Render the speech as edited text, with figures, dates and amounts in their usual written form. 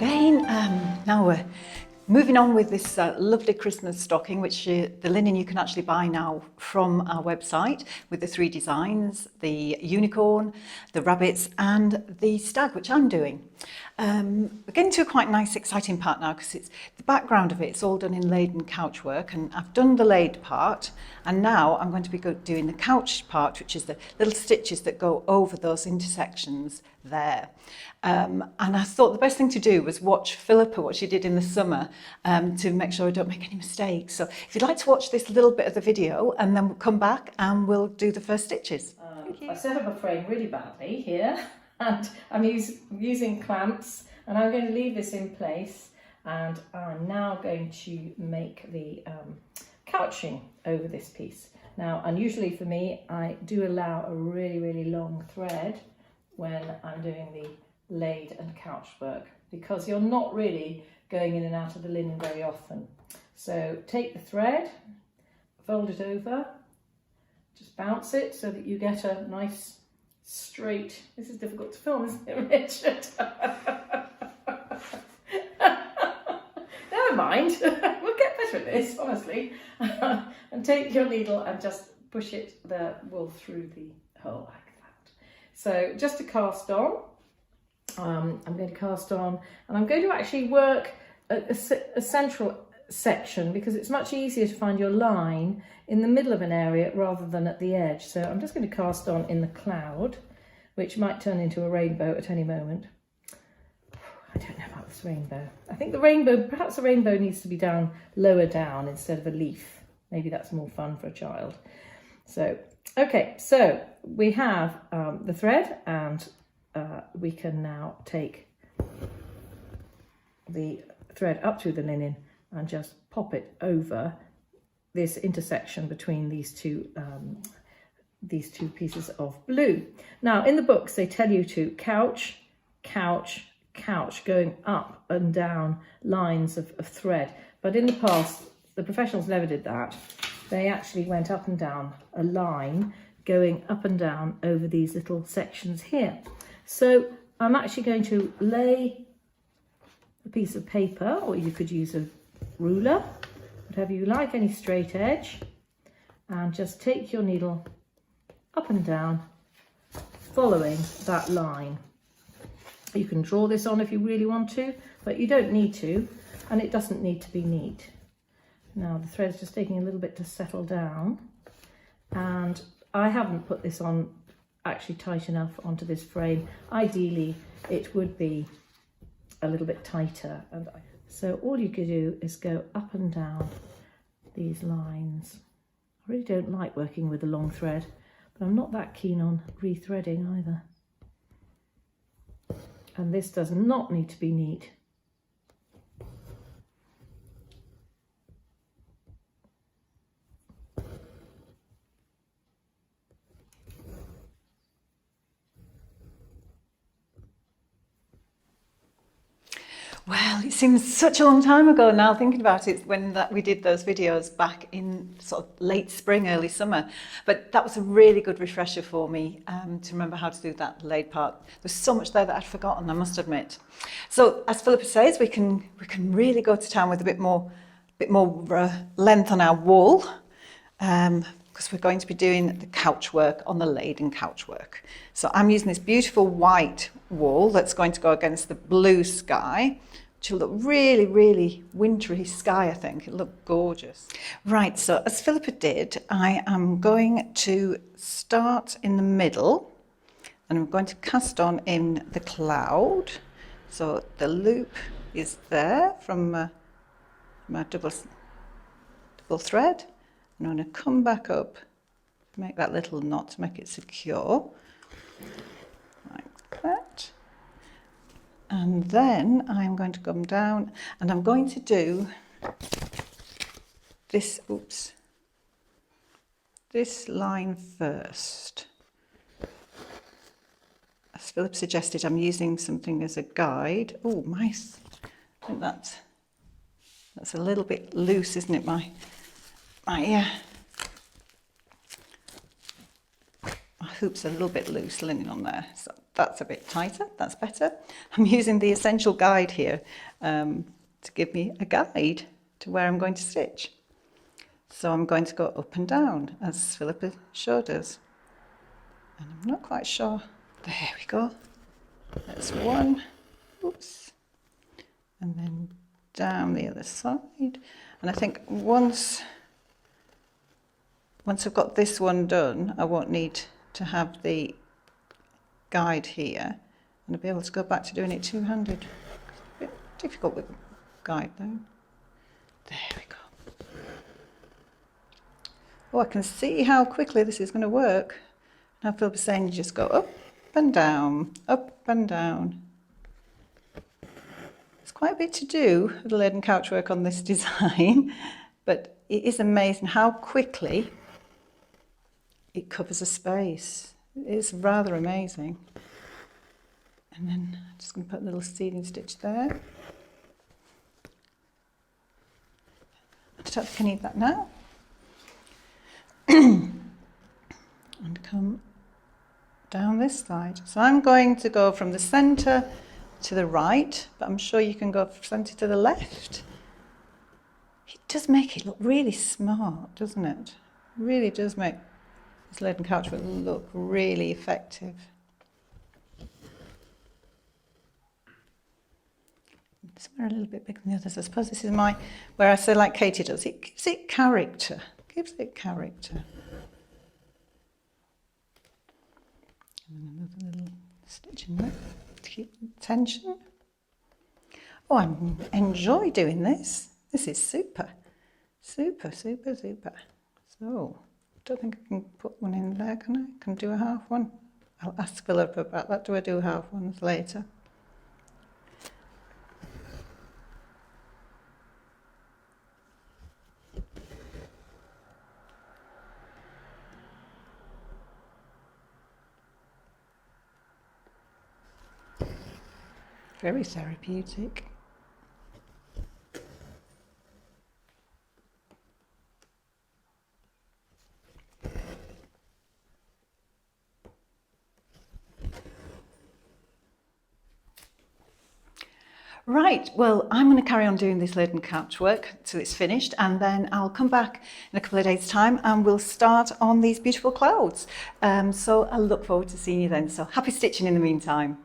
again. Now we're moving on with this lovely Christmas stocking, which the linen you can actually buy now from our website with the 3 designs, the unicorn, the rabbits and the stag, which I'm doing. We're getting to a quite nice exciting part now because it's the background of it's all done in laid and couch work, and I've done the laid part, and now I'm going to be doing the couch part, which is the little stitches that go over those intersections there. And I thought the best thing to do was watch Phillipa, what she did in the summer, to make sure I don't make any mistakes. So if you'd like to watch this little bit of the video, and then we'll come back and we'll do the first stitches. I set up a frame really badly here, and I'm using clamps, and I'm going to leave this in place, and I'm now going to make the couching over this piece. Now, unusually for me, I do allow a really long thread when I'm doing the laid and couch work, because you're not really going in and out of the linen very often. So take the thread, fold it over, just bounce it so that you get a nice straight, this is difficult to film, isn't it, Richard? Never mind, we'll get better at this, honestly. And take your needle and just push the wool through the hole like that. So just to cast on, I'm going to cast on, and I'm going to actually work a central section, because it's much easier to find your line in the middle of an area rather than at the edge. So I'm just going to cast on in the cloud, which might turn into a rainbow at any moment. I don't know about this rainbow. I think the rainbow, perhaps the rainbow needs to be down, lower down instead of a leaf. Maybe that's more fun for a child. So, okay, so we have the thread, and we can now take the thread up through the linen and just pop it over this intersection between these two pieces of blue. Now, in the books, they tell you to couch, couch, couch, going up and down lines of thread. But in the past, the professionals never did that. They actually went up and down a line, going up and down over these little sections here. So I'm actually going to lay a piece of paper, or you could use a ruler, whatever you like, any straight edge, and just take your needle up and down, following that line. You can draw this on if you really want to, but you don't need to, and it doesn't need to be neat. Now the thread's just taking a little bit to settle down, and I haven't put this on actually tight enough onto this frame. Ideally it would be a little bit tighter, and so all you could do is go up and down these lines. I really don't like working with a long thread, but I'm not that keen on rethreading either. And this does not need to be neat. Well, it seems such a long time ago now, thinking about it, when we did those videos back in sort of late spring, early summer. But that was a really good refresher for me to remember how to do that laid part. There's so much there that I'd forgotten, I must admit. So as Phillipa says, we can really go to town with a bit more length on our wool, because we're going to be doing the couch work on the laid and couch work. So I'm using this beautiful white wool that's going to go against the blue sky, which will look really wintry sky, I think. It'll look gorgeous. Right, so as Phillipa did, I am going to start in the middle, and I'm going to cast on in the cloud. So the loop is there from my double thread. I'm going to come back up, make that little knot to make it secure, like that. And then I'm going to come down, and I'm going to do this, this line first. As Philip suggested, I'm using something as a guide. Oh, mice. I think that's a little bit loose, isn't it? My hoop's a little bit loose, linen on there. So that's a bit tighter, that's better. I'm using the Essential Guide here to give me a guide to where I'm going to stitch. So I'm going to go up and down, as Phillipa showed us. And I'm not quite sure. There we go. That's one. Oops. And then down the other side. And I think once I've got this one done, I won't need to have the guide here, and I'll be able to go back to doing it two-handed. It's a bit difficult with the guide though. There we go. Oh, I can see how quickly this is going to work. Now Phillipa's saying you just go up and down, up and down. There's quite a bit to do with the laden couch work on this design, but it is amazing how quickly it covers a space. It's rather amazing. And then I'm just going to put a little sealing stitch there. I don't think I need that now. And come down this side. So I'm going to go from the centre to the right, but I'm sure you can go from centre to the left. It does make it look really smart, doesn't it? It really does make this laden couch work look really effective. Somewhere a little bit bigger than the others. I suppose this is where I say like Katie does, it gives it character. Gives it character. And another little stitch in there to keep the tension. Oh, I enjoy doing this. This is super. Super, super, super. So, I don't think I can put one in there, can I? Can do a half one? I'll ask Phillipa about that. Do I do half ones later? Very therapeutic. Right, well, I'm going to carry on doing this laden couch work till it's finished, and then I'll come back in a couple of days' time and we'll start on these beautiful clouds. So I look forward to seeing you then. So happy stitching in the meantime.